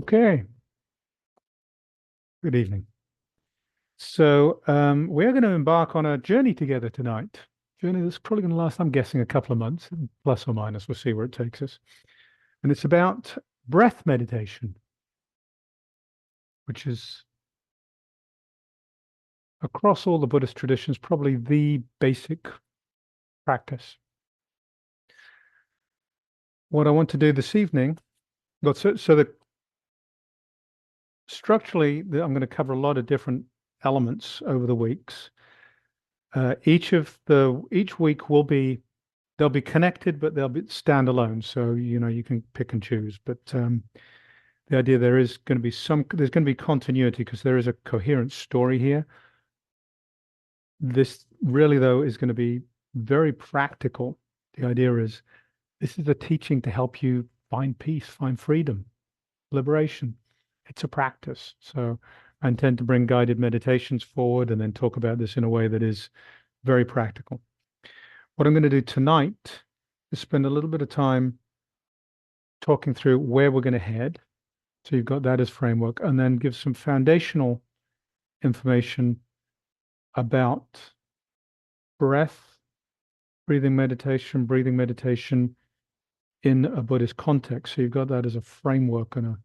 Okay, good evening. So we're going to embark on a journey together tonight. Journey that's probably going to last, I'm guessing, a couple of months, plus or minus. We'll see where it takes us. And it's about breath meditation, which is across all the Buddhist traditions, probably the basic practice. What I want to do this evening, so that structurally, I'm going to cover a lot of different elements over the weeks. Each week they'll be connected, but they'll be standalone. So, you can pick and choose. But the idea there's going to be continuity because there is a coherent story here. This really, though, is going to be very practical. The idea is this is a teaching to help you find peace, find freedom, liberation. It's a practice. So I intend to bring guided meditations forward and then talk about this in a way that is very practical. What I'm going to do tonight is spend a little bit of time talking through where we're going to head. So you've got that as framework, and then give some foundational information about breath, breathing meditation in a Buddhist context. So you've got that as a framework and a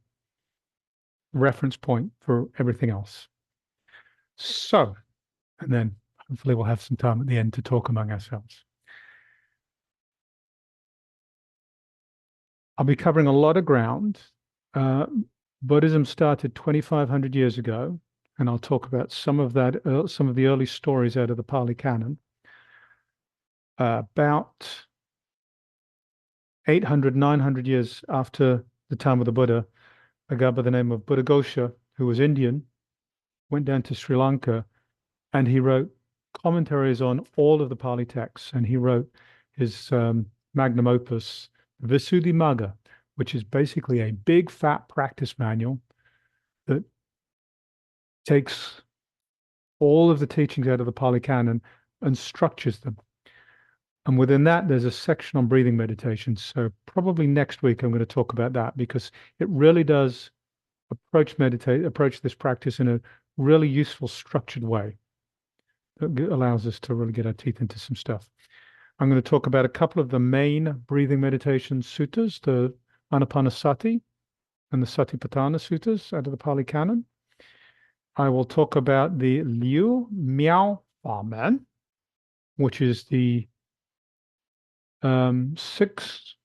reference point for everything else. So, and then hopefully we'll have some time at the end to talk among ourselves. I'll be covering a lot of ground. Buddhism started 2,500 years ago, and I'll talk about some of the early stories out of the Pali Canon. About 800, 900 years after the time of the Buddha, a guy by the name of Buddhaghosa, who was Indian, went down to Sri Lanka, and he wrote commentaries on all of the Pali texts, and he wrote his magnum opus, Visuddhimagga, which is basically a big fat practice manual that takes all of the teachings out of the Pali Canon and structures them. And within that, there's a section on breathing meditation. So probably next week, I'm going to talk about that because it really does approach this practice in a really useful, structured way that allows us to really get our teeth into some stuff. I'm going to talk about a couple of the main breathing meditation suttas, the Anapanasati and the Satipatthana suttas out of the Pali Canon. I will talk about the Liu Miao Famen, which is the 6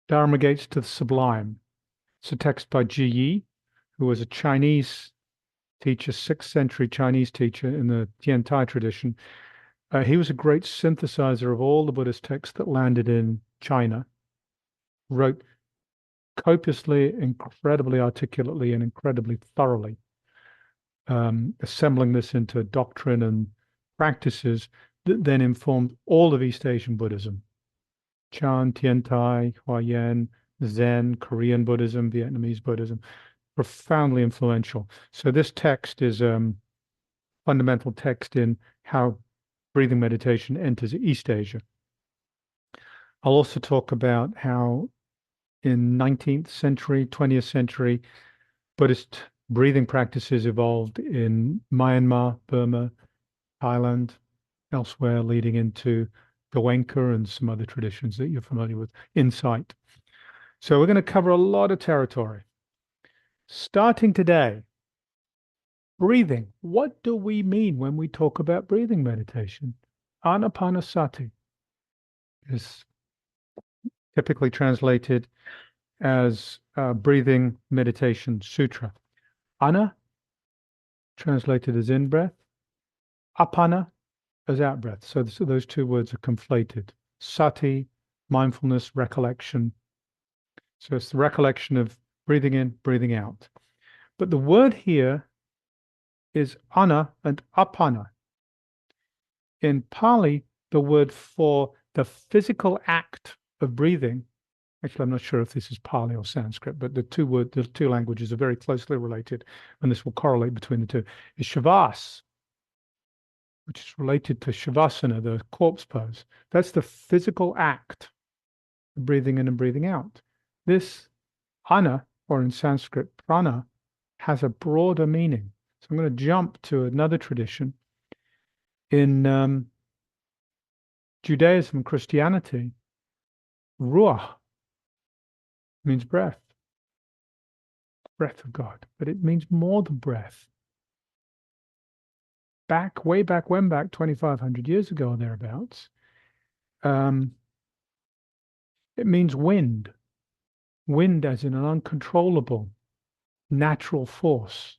Dharma gates to the sublime. It's a text by Ji Yi, who was a Chinese teacher, 6th century Chinese teacher in the Tiantai tradition. He was a great synthesizer of all the Buddhist texts that landed in China, wrote copiously, incredibly articulately, and incredibly thoroughly, assembling this into doctrine and practices that then informed all of East Asian Buddhism. Chan, Tiantai, Huayan, Zen, Korean Buddhism, Vietnamese Buddhism, profoundly influential. So this text is a fundamental text in how breathing meditation enters East Asia. I'll also talk about how in 19th century, 20th century, Buddhist breathing practices evolved in Myanmar, Burma, Thailand, elsewhere, leading into Goenka and some other traditions that you're familiar with, insight. So we're going to cover a lot of territory. Starting today, breathing. What do we mean when we talk about breathing meditation? Anapanasati is typically translated as breathing meditation sutra. Ana, translated as in-breath. Apana, as out-breath. So those two words are conflated. Sati, mindfulness, recollection. So it's the recollection of breathing in, breathing out. But the word here is ana and apana. In Pali, the word for the physical act of breathing, actually, I'm not sure if this is Pali or Sanskrit, but the two languages are very closely related, and this will correlate between the two, is shavas, which is related to shavasana, the corpse pose. That's the physical act breathing in and breathing out. This ana, or in Sanskrit, prana, has a broader meaning. So I'm going to jump to another tradition. In Judaism and Christianity, ruach means breath, breath of God, but it means more than breath. Way back when, back 2,500 years ago or thereabouts, um, it means wind. Wind as in an uncontrollable natural force.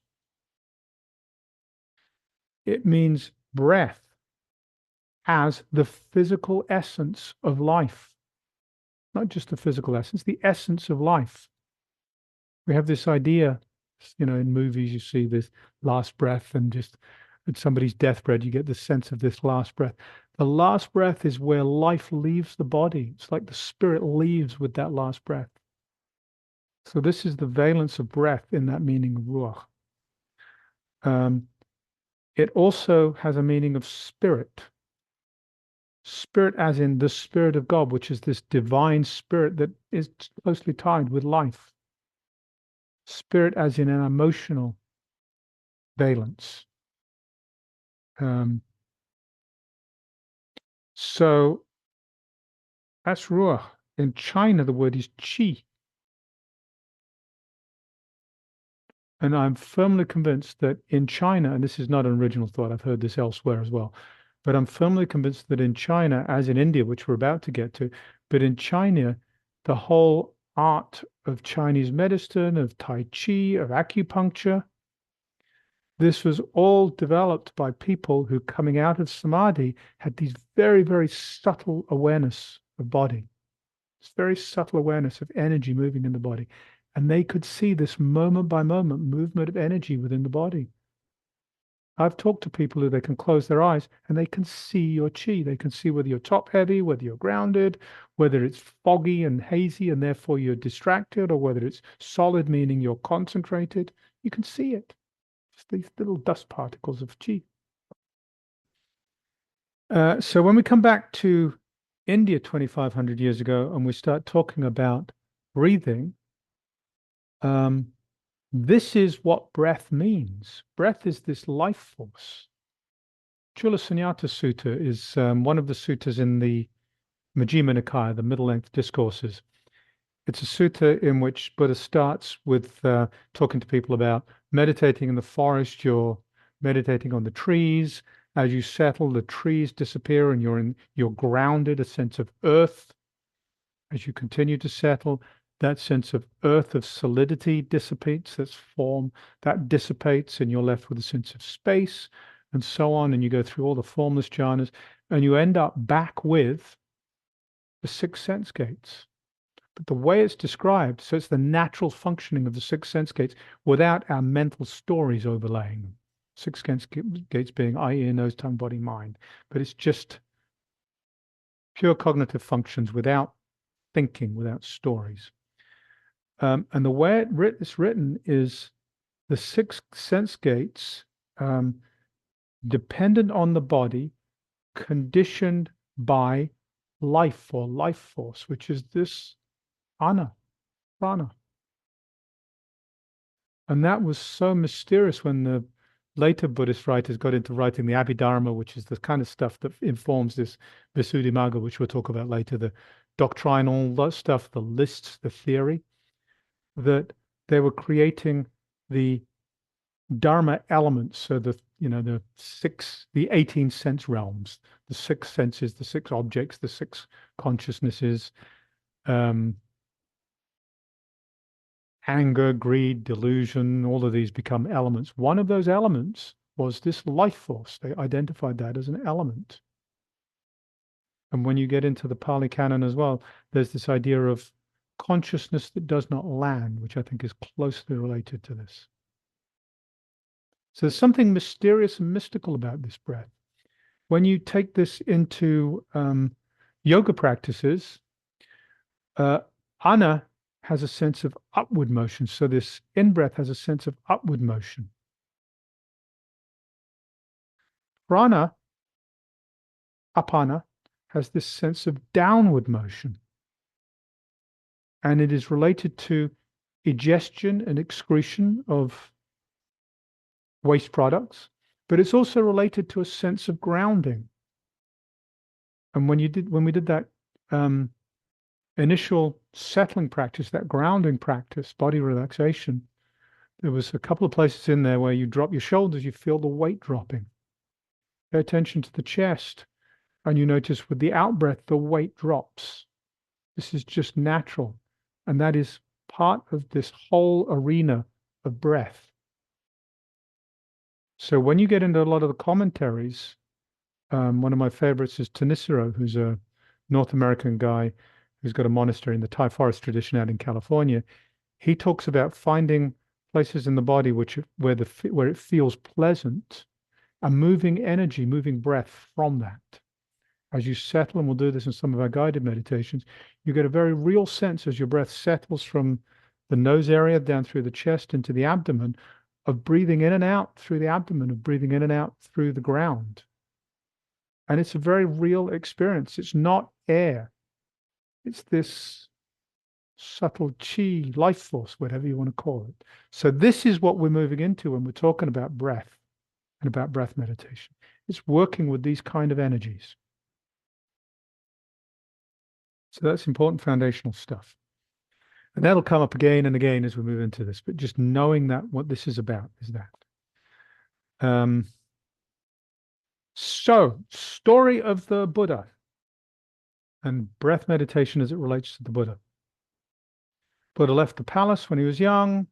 It means breath as the physical essence of life, not just the physical essence, the essence of life. We have this idea, in movies you see this last breath, and just at somebody's deathbed, you get the sense of this last breath. The last breath is where life leaves the body. It's like the spirit leaves with that last breath. So this is the valence of breath in that meaning of ruach. It also has a meaning of spirit. Spirit as in the Spirit of God, which is this divine spirit that is closely tied with life. Spirit as in an emotional valence. So that's ruach. In China, the word is qi. And I'm firmly convinced that in China, and this is not an original thought, I've heard this elsewhere as well, but I'm firmly convinced that in China, as in India, which we're about to get to, but in China, the whole art of Chinese medicine, of Tai Chi, of acupuncture, this was all developed by people who, coming out of samadhi, had these very, very subtle awareness of body. This very subtle awareness of energy moving in the body. And they could see this moment by moment movement of energy within the body. I've talked to people who they can close their eyes and they can see your chi. They can see whether you're top heavy, whether you're grounded, whether it's foggy and hazy and therefore you're distracted, or whether it's solid, meaning you're concentrated. You can see it. Just these little dust particles of chi. So when we come back to India 2,500 years ago and we start talking about breathing, this is what breath means. Breath is this life force. Chula Sunyata Sutta is one of the suttas in the Majjhima Nikaya, the middle-length discourses. It's a sutta in which Buddha starts with talking to people about meditating in the forest. You're meditating on the trees. As you settle, the trees disappear and you're grounded, a sense of earth. As you continue to settle, that sense of earth, of solidity dissipates, that's form, that dissipates, and you're left with a sense of space, and so on. And you go through all the formless jhanas, and you end up back with the six sense gates. But the way it's described, so it's the natural functioning of the six sense gates without our mental stories overlaying them. Six sense gates being eye, ear, nose, tongue, body, mind. But it's just pure cognitive functions without thinking, without stories. And the way it's written is the six sense gates, dependent on the body, conditioned by life or life force, which is this ana, prana. And that was so mysterious when the later Buddhist writers got into writing the Abhidharma, which is the kind of stuff that informs this Visuddhimagga, which we'll talk about later, the doctrinal stuff, the lists, the theory, that they were creating the Dharma elements, so the 18 sense realms, the six senses, the six objects, the six consciousnesses, anger, greed, delusion, all of these become elements. One of those elements was this life force. They identified that as an element. And when you get into the Pali Canon as well, there's this idea of consciousness that does not land, which I think is closely related to this. So there's something mysterious and mystical about this breath. When you take this into yoga practices, ana has a sense of upward motion. So this in-breath has a sense of upward motion. Prana, apana, has this sense of downward motion. and it is related to egestion and excretion of waste products, but it's also related to a sense of grounding. And when we did that initial settling practice, that grounding practice, body relaxation, there was a couple of places in there where you drop your shoulders, you feel the weight dropping. Pay attention to the chest, and you notice with the out breath, the weight drops. This is just natural. And that is part of this whole arena of breath. So when you get into a lot of the commentaries, one of my favorites is Tanisaro, who's a North American guy who's got a monastery in the Thai forest tradition out in California. He talks about finding places in the body where it feels pleasant and moving energy, moving breath from that. As you settle, and we'll do this in some of our guided meditations, you get a very real sense as your breath settles from the nose area down through the chest into the abdomen, of breathing in and out through the abdomen, of breathing in and out through the ground. And it's a very real experience. It's not air. It's this subtle chi, life force, whatever you want to call it. So this is what we're moving into when we're talking about breath and about breath meditation. It's working with these kind of energies. So that's important foundational stuff. And that'll come up again and again as we move into this, but just knowing that what this is about is that. So, story of the Buddha and breath meditation as it relates to the Buddha. Buddha left the palace when he was young,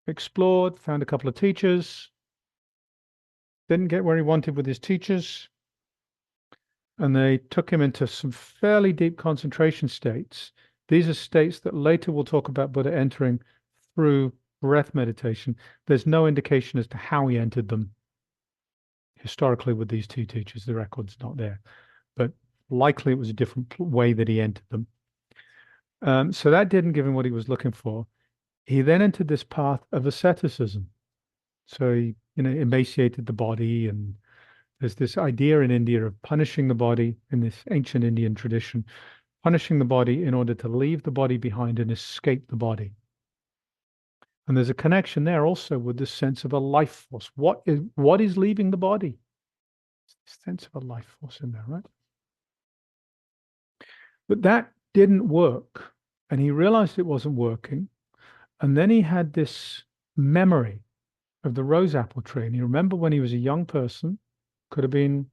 explored, found a couple of teachers, didn't get where he wanted with his teachers, and they took him into some fairly deep concentration states. These are states that later we'll talk about Buddha entering through breath meditation. There's no indication as to how he entered them historically with these two teachers. The record's not there, but likely it was a different way that he entered them. So that didn't give him what he was looking for. He then entered this path of asceticism. So he, emaciated the body, and there's this idea in India of punishing the body in this ancient Indian tradition, punishing the body in order to leave the body behind and escape the body. And there's a connection there also with this sense of a life force. What is leaving the body? Sense of a life force in there, right? But that didn't work, and he realized it wasn't working. And then he had this memory of the rose apple tree. And he remembered when he was a young person, could have been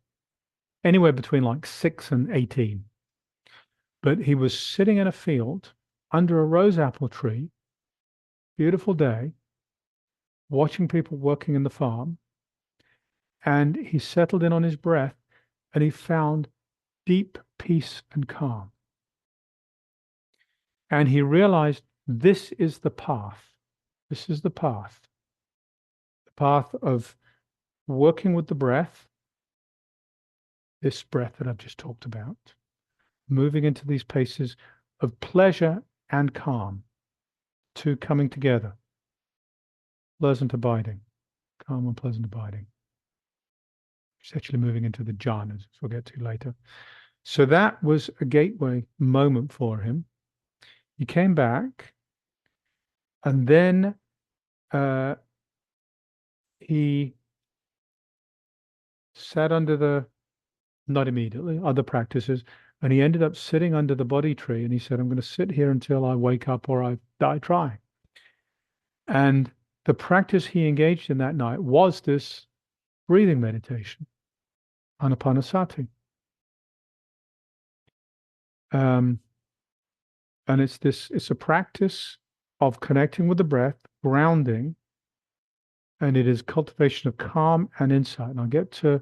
anywhere between like 6 and 18. But he was sitting in a field under a rose apple tree, beautiful day, watching people working in the farm. And he settled in on his breath, and he found deep peace and calm. And he realized this is the path. This is the path. The path of working with the breath, this breath that I've just talked about, moving into these places of pleasure and calm, two coming together. Pleasant abiding, calm and pleasant abiding. It's actually moving into the jhanas, as we'll get to later. So that was a gateway moment for him. He came back, and then he sat under not immediately, other practices, and he ended up sitting under the Bodhi tree, and he said, I'm going to sit here until I wake up or I die trying. And the practice he engaged in that night was this breathing meditation, anapanasati. And it's a practice of connecting with the breath, grounding, and it is cultivation of calm and insight. And I'll get to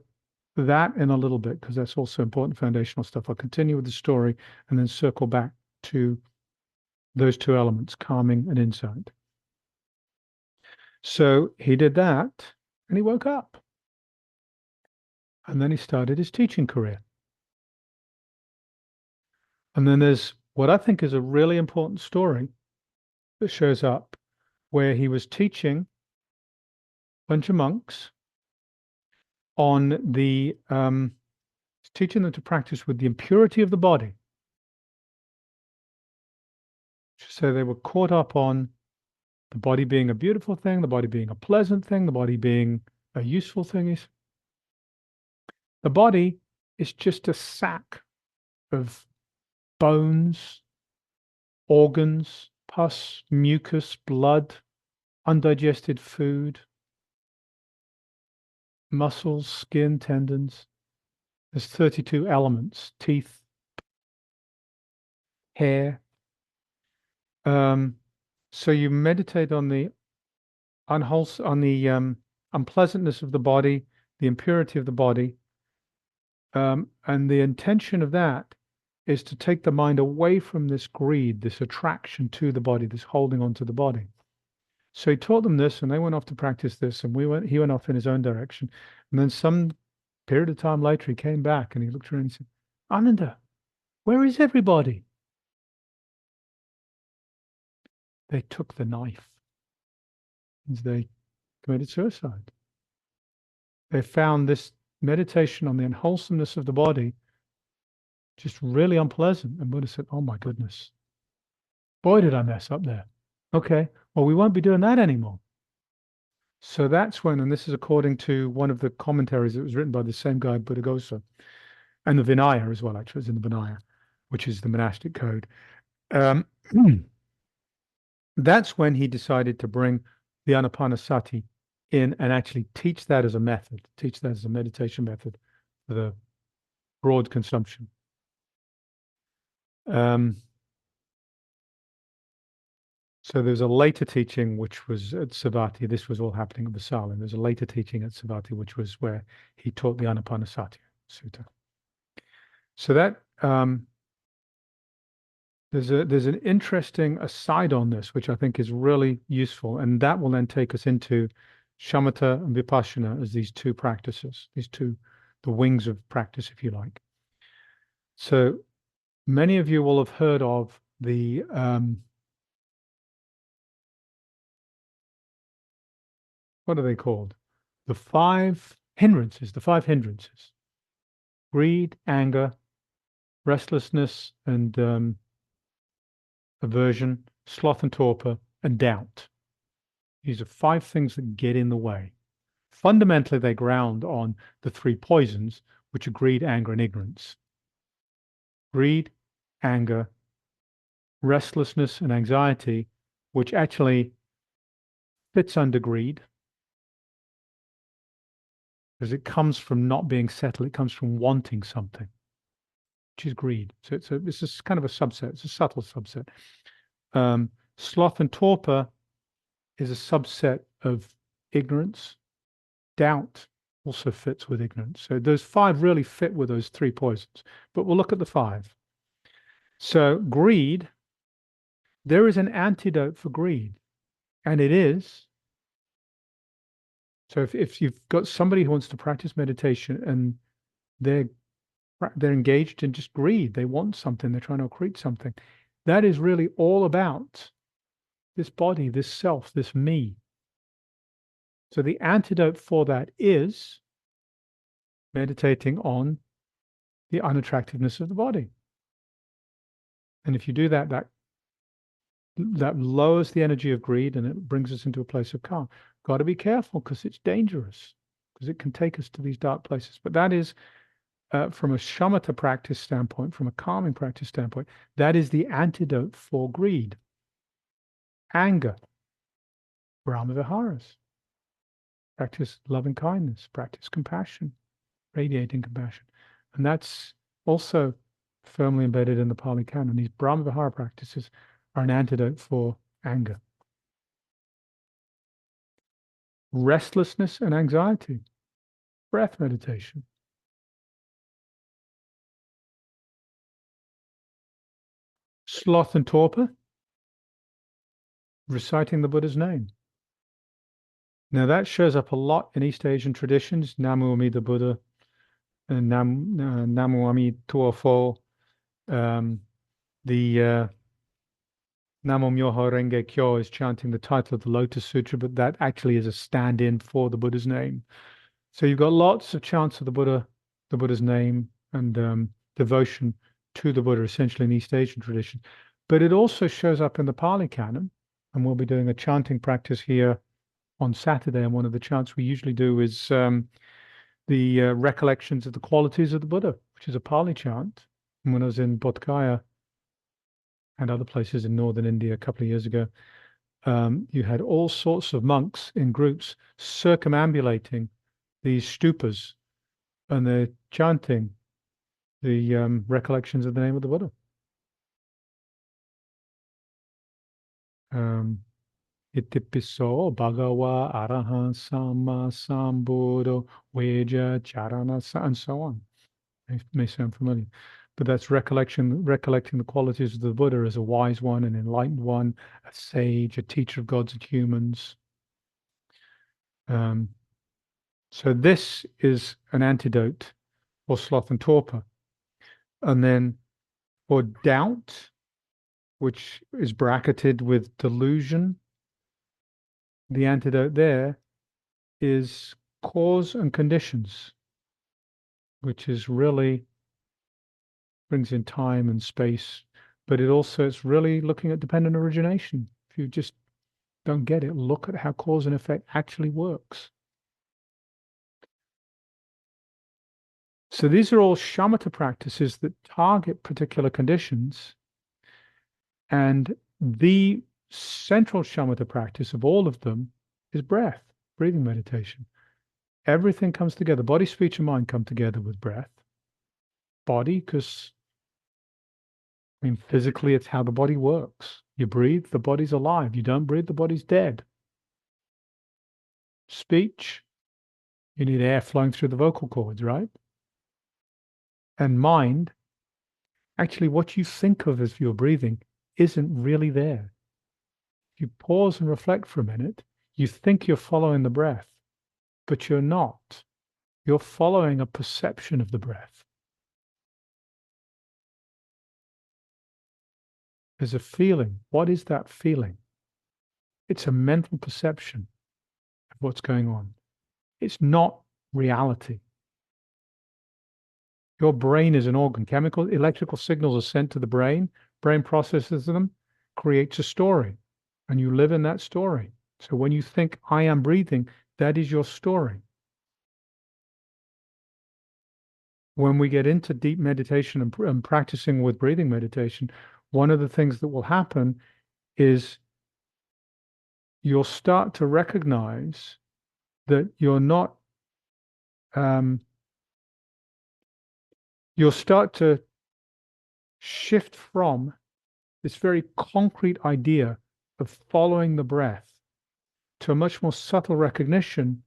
that in a little bit because that's also important foundational stuff. I'll continue with the story and then circle back to those two elements, calming and insight. So he did that and he woke up. And then he started his teaching career. And then there's what I think is a really important story that shows up where he was teaching a bunch of monks on teaching them to practice with the impurity of the body. So they were caught up on the body being a beautiful thing, the body being a pleasant thing, the body being a useful thing. The body is just a sack of bones, organs, pus, mucus, blood, undigested food, muscles, skin, tendons. There's 32 elements, teeth, hair. So you meditate on the unpleasantness of the body, the impurity of the body, and the intention of that is to take the mind away from this greed, this attraction to the body, this holding on to the body. So he taught them this, and they went off to practice this, and he went off in his own direction. And then some period of time later, he came back and he looked around and he said, Ananda, where is everybody? They took the knife and they committed suicide. They found this meditation on the unwholesomeness of the body just really unpleasant. And Buddha said, oh my goodness, boy, did I mess up there. Okay, well, we won't be doing that anymore. So that's when, and this is according to one of the commentaries that was written by the same guy, Buddhaghosa, and the Vinaya as well, actually, it's in the Vinaya, which is the monastic code. That's when he decided to bring the Anapanasati in and actually teach that as a method, teach that as a meditation method for the broad consumption. So there's a later teaching which was at Savatthi. This was all happening at Vasalia. There's a later teaching at Savatthi, which was where he taught the Anapanasati Sutta. So that there's an interesting aside on this, which I think is really useful, and that will then take us into shamatha and vipassana as these two practices, the wings of practice, if you like. So many of you will have heard of the what are they called? The five hindrances, greed, anger, restlessness, and aversion, sloth and torpor, and doubt. These are 5 things that get in the way. Fundamentally, they ground on the 3 poisons, which are greed, anger, and ignorance. Greed, anger, restlessness, and anxiety, which actually fits under greed, because it comes from not being settled. It comes from wanting something, which is greed. So it's a kind of a subset. It's a subtle subset. Sloth and torpor is a subset of ignorance. Doubt also fits with ignorance. So those 5 really fit with those 3 poisons. But we'll look at the 5. So greed, there is an antidote for greed, and it is. So if you've got somebody who wants to practice meditation and they're engaged in just greed, they want something, they're trying to accrete something, that is really all about this body, this self, this me. So the antidote for that is meditating on the unattractiveness of the body. And if you do that, that lowers the energy of greed and it brings us into a place of calm. Got to be careful because it's dangerous, because it can take us to these dark places. But that is, from a shamatha practice standpoint, from a calming practice standpoint, that is the antidote for greed. Anger, Brahma Viharas. Practice loving kindness, practice compassion, radiating compassion. And that's also firmly embedded in the Pali Canon. These Brahma Vihara practices are an antidote for anger. Restlessness and anxiety, breath meditation. Sloth and torpor, reciting the Buddha's name. Now that shows up a lot in East Asian traditions. Namu Amida Buddha, and Namu Ami Tuofo. The Namo Myoho Renge Kyo is chanting the title of the Lotus Sutra, but that actually is a stand-in for the Buddha's name. So you've got lots of chants of the Buddha's name, and devotion to the Buddha, essentially in East Asian tradition. But it also shows up in the Pali Canon, and we'll be doing a chanting practice here on Saturday. And one of the chants we usually do is the recollections of the qualities of the Buddha, which is a Pali chant. And when I was in Bodh Gaya and other places in northern India a couple of years ago, you had all sorts of monks in groups circumambulating these stupas, and they're chanting the recollections of the name of the Buddha. Itipiso Bhagawa Arahan Sama Sambuddho Veja Charana and so on. It may sound familiar, but that's recollecting the qualities of the Buddha as a wise one, an enlightened one, a sage, a teacher of gods and humans. So this is an antidote for sloth and torpor. And then for doubt, which is bracketed with delusion, the antidote there is cause and conditions, which is really brings in time and space, but it's really looking at dependent origination. If you just don't get it, look at how cause and effect actually works. So these are all shamatha practices that target particular conditions. And the central shamatha practice of all of them is breath, breathing meditation. Everything comes together. Body, speech, and mind come together with breath. Body, because physically it's how the body works. You breathe, the body's alive. You don't breathe, the body's dead. Speech, you need air flowing through the vocal cords, right? And mind, actually what you think of as your breathing isn't really there. If you pause and reflect for a minute, you think you're following the breath, but you're not. You're following a perception of the breath. There's a feeling. What is that feeling? It's a mental perception of what's going on. It's not reality. Your brain is an organ. Electrical signals are sent to the brain processes them, creates a story, and you live in that story. So when you think, I am breathing, that is your story. When we get into deep meditation and practicing with breathing meditation, one of the things that will happen is you'll start to recognize that you're not, you'll start to shift from this very concrete idea of following the breath to a much more subtle recognition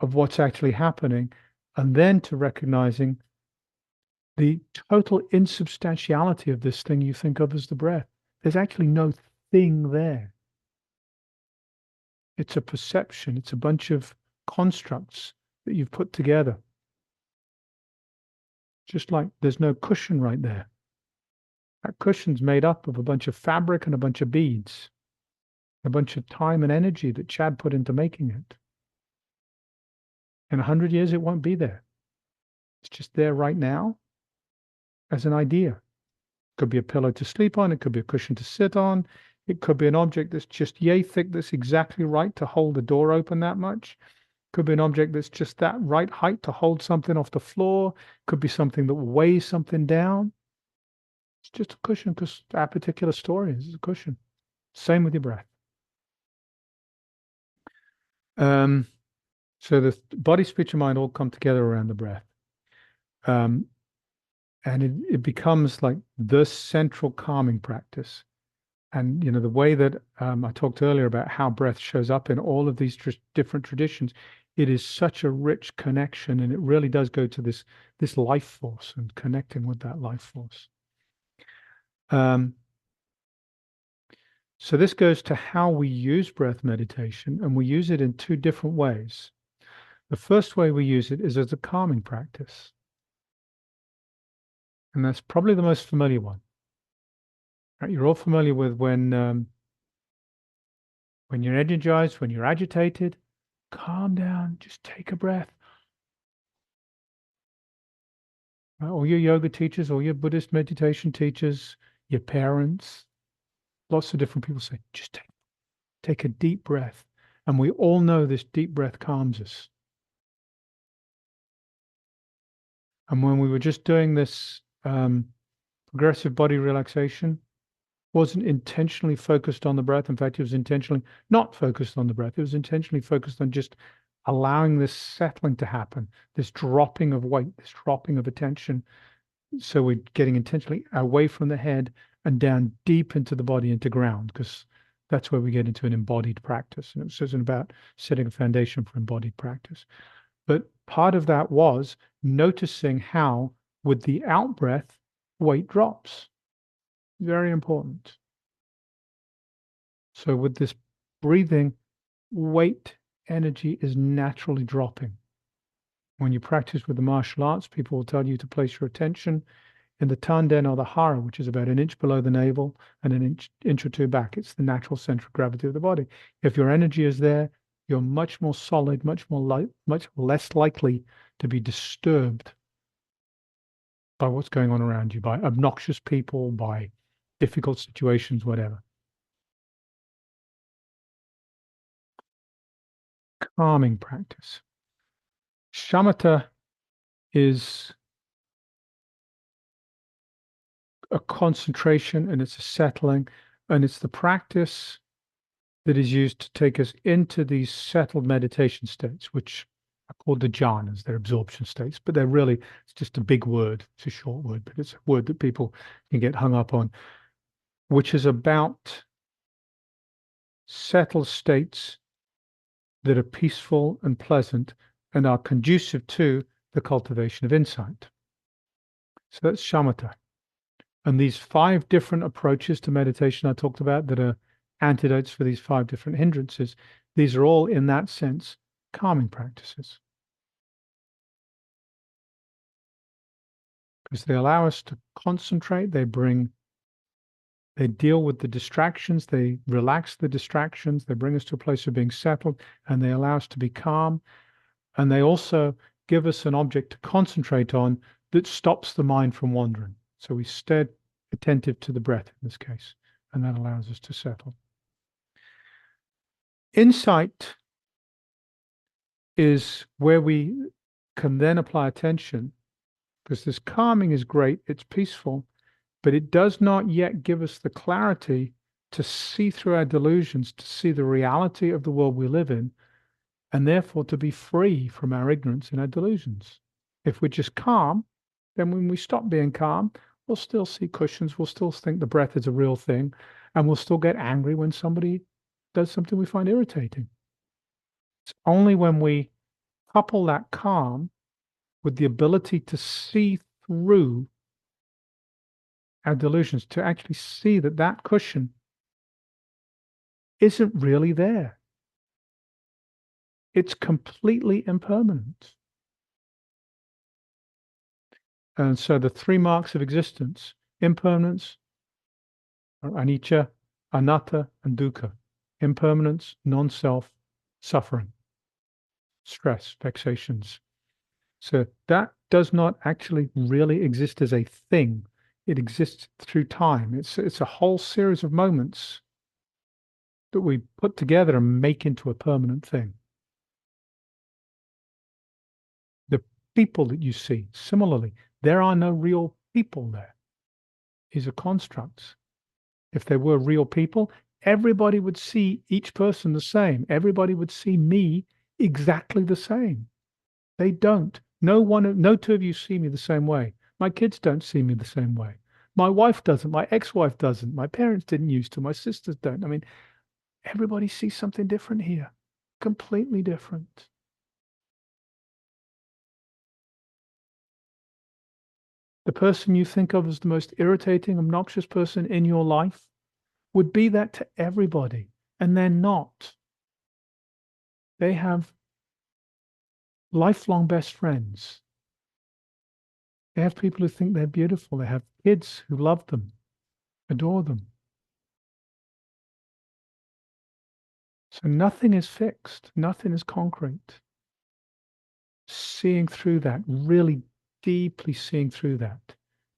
of what's actually happening, and then to recognizing the total insubstantiality of this thing you think of as the breath. There's actually no thing there. It's a perception. It's a bunch of constructs that you've put together. Just like there's no cushion right there. That cushion's made up of a bunch of fabric and a bunch of beads, a bunch of time and energy that Chad put into making it. In 100 years, it won't be there. It's just there right now as an idea. It could be a pillow to sleep on. It could be a cushion to sit on. It could be an object that's just yay thick, that's exactly right to hold the door open that much. Could be an object that's just that right height to hold something off the floor. Could be something that weighs something down. It's just a cushion because that particular story is a cushion. Same with your breath. So the body, speech, and mind all come together around the breath. And it becomes like the central calming practice. And, the way that I talked earlier about how breath shows up in all of these different traditions, it is such a rich connection, and it really does go to this life force and connecting with that life force. So this goes to how we use breath meditation, and we use it in two different ways. The first way we use it is as a calming practice. And that's probably the most familiar one. Right? You're all familiar with when you're energized, when you're agitated, calm down, just take a breath. All your yoga teachers, all your Buddhist meditation teachers, your parents, lots of different people say, just take a deep breath. And we all know this deep breath calms us. And when we were just doing this progressive body relaxation, wasn't intentionally focused on the breath. In fact, it was intentionally not focused on the breath. It was intentionally focused on just allowing this settling to happen, this dropping of weight, this dropping of attention. So we're getting intentionally away from the head and down deep into the body, into ground, because that's where we get into an embodied practice. And it was about setting a foundation for embodied practice. But part of that was noticing how, with the out breath, weight drops. Very important. So with this breathing, weight energy is naturally dropping. When you practice with the martial arts, people will tell you to place your attention in the tanden or the hara, which is about an inch below the navel and an inch or two back. It's the natural center of gravity of the body. If your energy is there, you're much more solid, much less likely to be disturbed by what's going on around you, by obnoxious people, by difficult situations, whatever. Calming practice. Shamatha is a concentration and it's a settling, and it's the practice that is used to take us into these settled meditation states, which are called the jhanas. They're absorption states, but they're really, it's just a big word. It's a short word, but it's a word that people can get hung up on, which is about settled states that are peaceful and pleasant and are conducive to the cultivation of insight. So that's shamatha. And these 5 different approaches to meditation I talked about that are antidotes for these 5 different hindrances, these are all, in that sense, calming practices. Because they allow us to concentrate, they deal with the distractions, they relax the distractions, they bring us to a place of being settled, and they allow us to be calm. And they also give us an object to concentrate on that stops the mind from wandering. So we stay attentive to the breath in this case, and that allows us to settle. Insight is where we can then apply attention, because this calming is great, it's peaceful, but it does not yet give us the clarity to see through our delusions, to see the reality of the world we live in, and therefore to be free from our ignorance and our delusions. If we're just calm, then when we stop being calm, we'll still see cushions, we'll still think the breath is a real thing, and we'll still get angry when somebody does something we find irritating. It's only when we couple that calm with the ability to see through our delusions, to actually see that that cushion isn't really there. It's completely impermanent. And so the 3 marks of existence, impermanence, anicca, anatta, and dukkha. Impermanence, non-self, suffering, stress, vexations. So that does not actually really exist as a thing. It exists through time. It's a whole series of moments that we put together and make into a permanent thing. The people that you see, similarly, there are no real people there. These are constructs. If there were real people, everybody would see each person the same. Everybody would see me exactly the same. They don't. No 2 of you see me the same way. My kids don't see me the same way. My wife doesn't. My ex-wife doesn't. My parents didn't used to. My sisters don't. I mean, everybody sees something different here. Completely different. The person you think of as the most irritating, obnoxious person in your life would be that to everybody, and they're not. They have lifelong best friends. They have people who think they're beautiful. They have kids who love them, adore them. So nothing is fixed. Nothing is concrete. Seeing through that, really deeply seeing through that,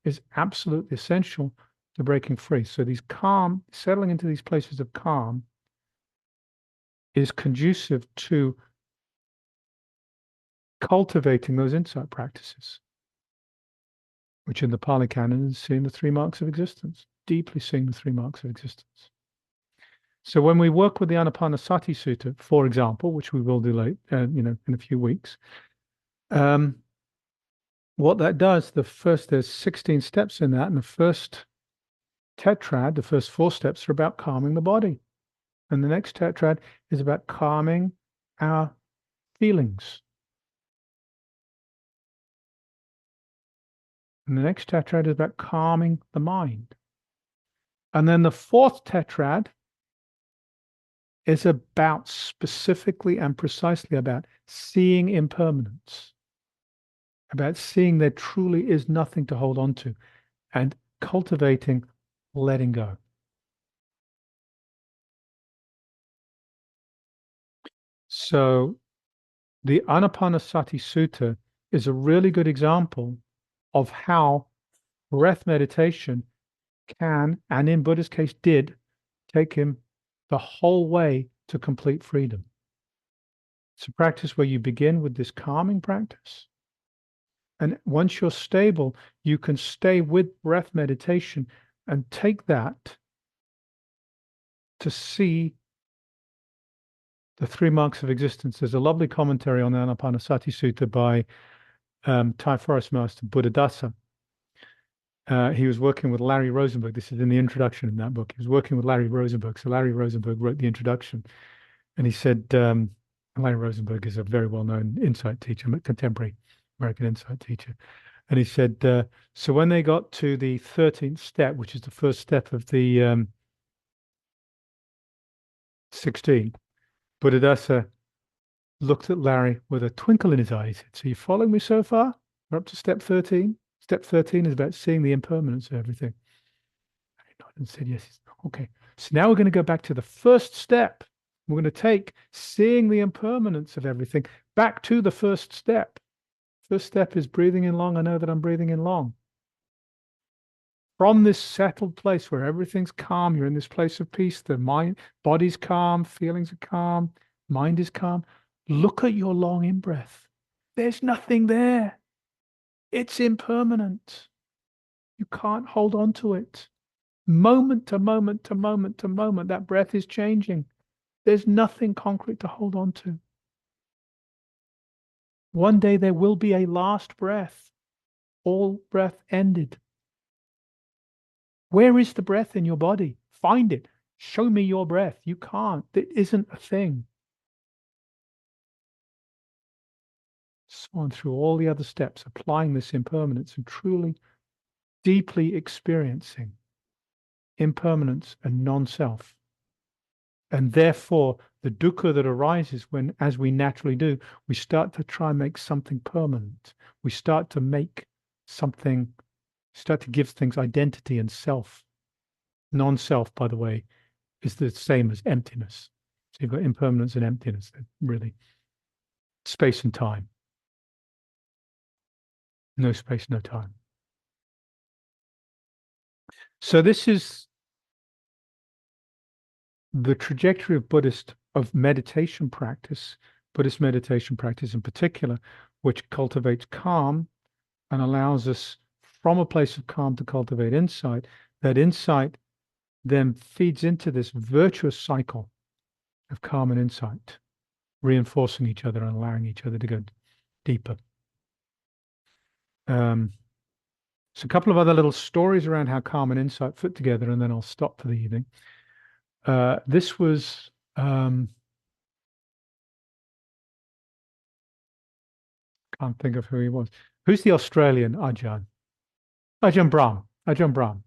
is absolutely essential to breaking free. So these calm, settling into these places of calm is conducive to cultivating those insight practices, which in the Pali Canon is seeing the three marks of existence, deeply seeing the three marks of existence. So when we work with the Anapanasati Sutta, for example, which we will do late, in a few weeks, what that does, there's 16 steps in that, and the first tetrad, the first 4 steps are about calming the body. And the next tetrad is about calming our feelings. And the next tetrad is about calming the mind. And then the 4th tetrad is about specifically and precisely about seeing impermanence, about seeing there truly is nothing to hold on to, and cultivating letting go. So the Anapanasati Sutta is a really good example of how breath meditation can, and in Buddha's case did, take him the whole way to complete freedom. It's a practice where you begin with this calming practice. And once you're stable, you can stay with breath meditation and take that to see the three marks of existence. There's a lovely commentary on the Anapanasati Sutta by Thai forest master Buddhadasa. He was working with Larry Rosenberg. This is in the introduction in that book. He was working with Larry Rosenberg. So Larry Rosenberg wrote the introduction. And he said, Larry Rosenberg is a very well-known insight teacher, contemporary American insight teacher. And he said, so when they got to the 13th step, which is the first step of the 16, Buddhadasa looked at Larry with a twinkle in his eye. He said, so you following me so far? We're up to step 13. Step 13 is about seeing the impermanence of everything. He nodded and said, yes. Okay. So now we're going to go back to the first step. We're going to take seeing the impermanence of everything back to the first step. First step is breathing in long. I know that I'm breathing in long. From this settled place where everything's calm, you're in this place of peace, the mind, body's calm, feelings are calm, mind is calm. Look at your long in-breath. There's nothing there. It's impermanent. You can't hold on to it. Moment to moment to moment to moment, that breath is changing. There's nothing concrete to hold on to. One day there will be a last breath. All breath ended. Where is the breath in your body? Find it. Show me your breath. You can't. It isn't a thing. So on through all the other steps, applying this impermanence and truly, deeply experiencing impermanence and non-self. And therefore, the dukkha that arises when, as we naturally do, we start to try and make something permanent. We start to make something, start to give things identity and self. Non-self, by the way, is the same as emptiness. So you've got impermanence and emptiness, really. Space and time. No space, no time. So this is the trajectory of Buddhist meditation practice, Buddhist meditation practice in particular, which cultivates calm and allows us from a place of calm to cultivate insight. That insight then feeds into this virtuous cycle of calm and insight, reinforcing each other and allowing each other to go deeper. So a couple of other little stories around how calm and insight fit together, and then I'll stop for the evening. This was can't think of who he was. Who's the Australian Ajahn? Ajahn Brahm. Ajahn Brahm.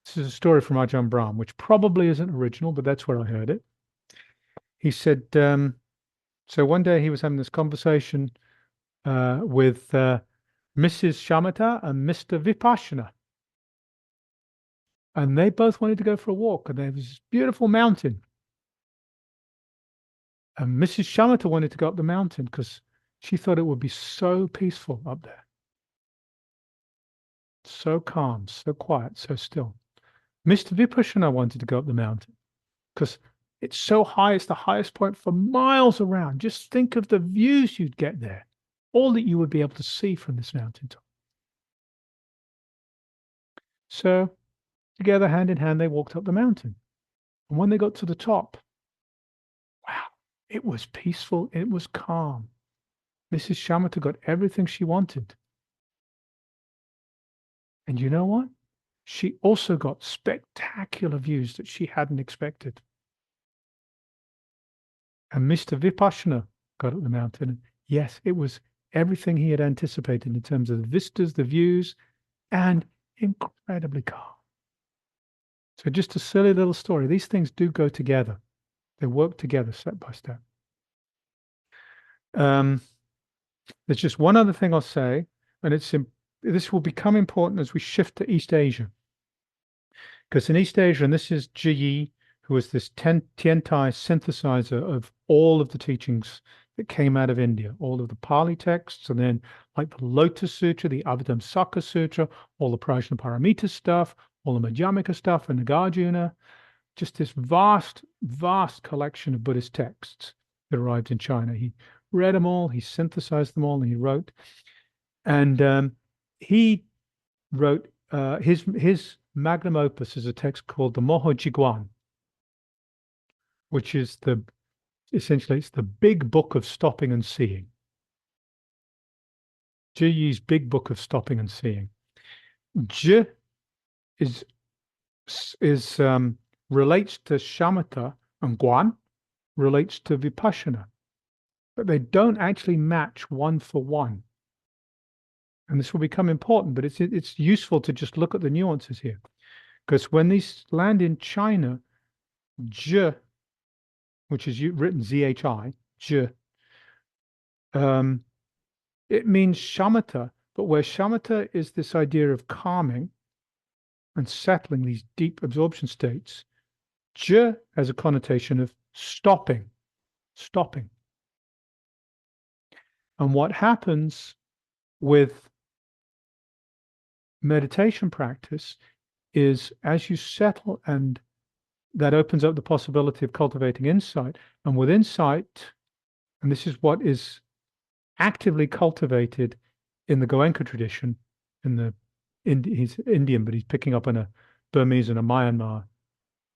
This is a story from Ajahn Brahm, which probably isn't original, but that's where I heard it. He said, so one day he was having this conversation with Mrs. Shamatha and Mr. Vipassana. And they both wanted to go for a walk, and there was this beautiful mountain. And Mrs. Shamatha wanted to go up the mountain because she thought it would be so peaceful up there. So calm, so quiet, so still. Mr. Vipassana wanted to go up the mountain because it's so high. It's the highest point for miles around. Just think of the views you'd get there, all that you would be able to see from this mountaintop. So together, hand in hand, they walked up the mountain. And when they got to the top, wow, it was peaceful. It was calm. Mrs. Shamata got everything she wanted. And you know what? She also got spectacular views that she hadn't expected. And Mr. Vipassana got up the mountain. Yes, it was everything he had anticipated in terms of the vistas, the views, and incredibly calm. So just a silly little story. These things do go together. They work together step by step. There's just one other thing I'll say, and this will become important as we shift to East Asia. Because in East Asia, and this is Ji, who was this Tiantai synthesizer of all of the teachings that came out of India, all of the Pali texts, and then like the Lotus Sutra, the Abhidhamsaka Sutra, all the Prajnaparamita stuff, all the Madhyamaka stuff, and Nagarjuna, just this vast, vast collection of Buddhist texts that arrived in China. He read them all, he synthesized them all, and he wrote. And he wrote his magnum opus is a text called the Moho Jiguan, which is essentially it's the big book of stopping and seeing. Ji's big book of stopping and seeing. Ji is relates to shamatha, and guan relates to vipassana, but they don't actually match one for one. And this will become important, but it's useful to just look at the nuances here, because when these land in China, Zhi, which is written Z-H-I, Zhi, it means shamatha, but where shamatha is this idea of calming and settling these deep absorption states, Zhi has a connotation of stopping. And what happens with meditation practice is as you settle, and that opens up the possibility of cultivating insight. And with insight, and this is what is actively cultivated in the Goenka tradition, he's Indian, but he's picking up on a Burmese and a Myanmar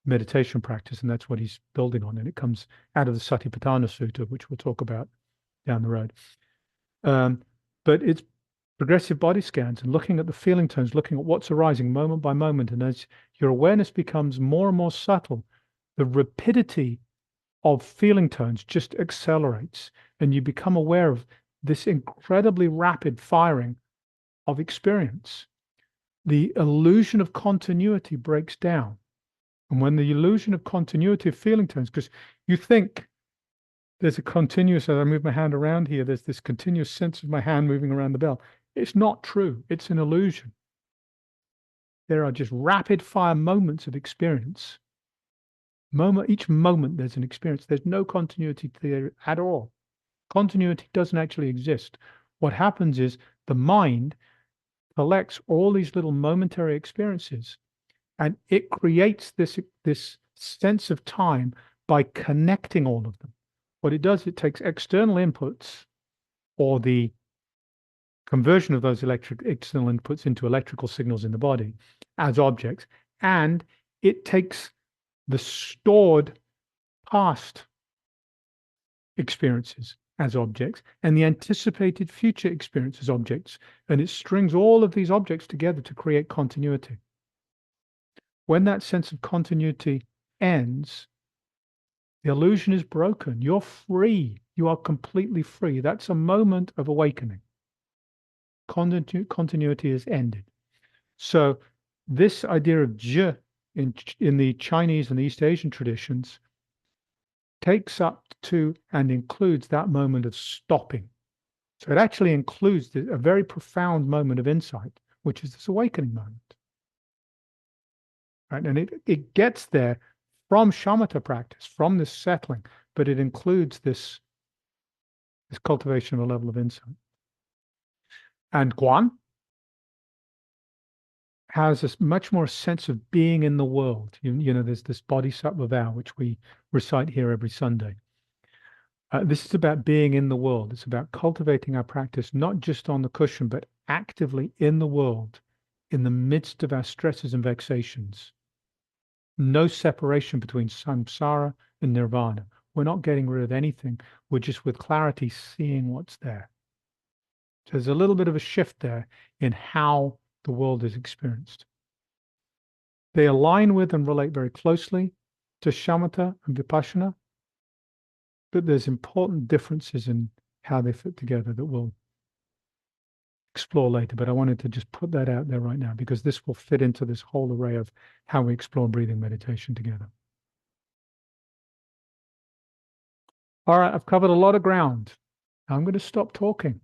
meditation practice, and that's what he's building on. And it comes out of the Satipatthana Sutta, which we'll talk about down the road. But it's progressive body scans and looking at the feeling tones, looking at what's arising moment by moment. And as your awareness becomes more and more subtle, the rapidity of feeling tones just accelerates, and you become aware of this incredibly rapid firing of experience. The illusion of continuity breaks down. And when the illusion of continuity of feeling tones, because you think there's a continuous, as I move my hand around here, there's this continuous sense of my hand moving around the bell. It's not true. It's an illusion. There are just rapid fire moments of experience. Each moment there's an experience. There's no continuity there at all. Continuity doesn't actually exist. What happens is the mind collects all these little momentary experiences, and it creates this sense of time by connecting all of them. What it does, it takes external inputs, or the conversion of those external inputs into electrical signals in the body as objects, and it takes the stored past experiences as objects and the anticipated future experiences as objects, and it strings all of these objects together to create continuity. When that sense of continuity ends, the illusion is broken. You're free. You are completely free. That's a moment of awakening. Continuity is ended. So this idea of Zhi in the Chinese and East Asian traditions takes up to and includes that moment of stopping. So it actually includes a very profound moment of insight, which is this awakening moment. Right? And it gets there from shamatha practice, from this settling, but it includes this cultivation of a level of insight. And guan has a much more sense of being in the world. You know, there's this bodhisattva vow, which we recite here every Sunday. This is about being in the world. It's about cultivating our practice, not just on the cushion, but actively in the world, in the midst of our stresses and vexations. No separation between samsara and nirvana. We're not getting rid of anything. We're just with clarity seeing what's there. So there's a little bit of a shift there in how the world is experienced. They align with and relate very closely to shamatha and vipassana, but there's important differences in how they fit together that we'll explore later. But I wanted to just put that out there right now because this will fit into this whole array of how we explore breathing meditation together. All right, I've covered a lot of ground. I'm going to stop talking.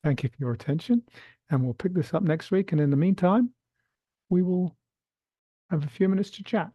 Thank you for your attention, and we'll pick this up next week. And in the meantime, we will have a few minutes to chat.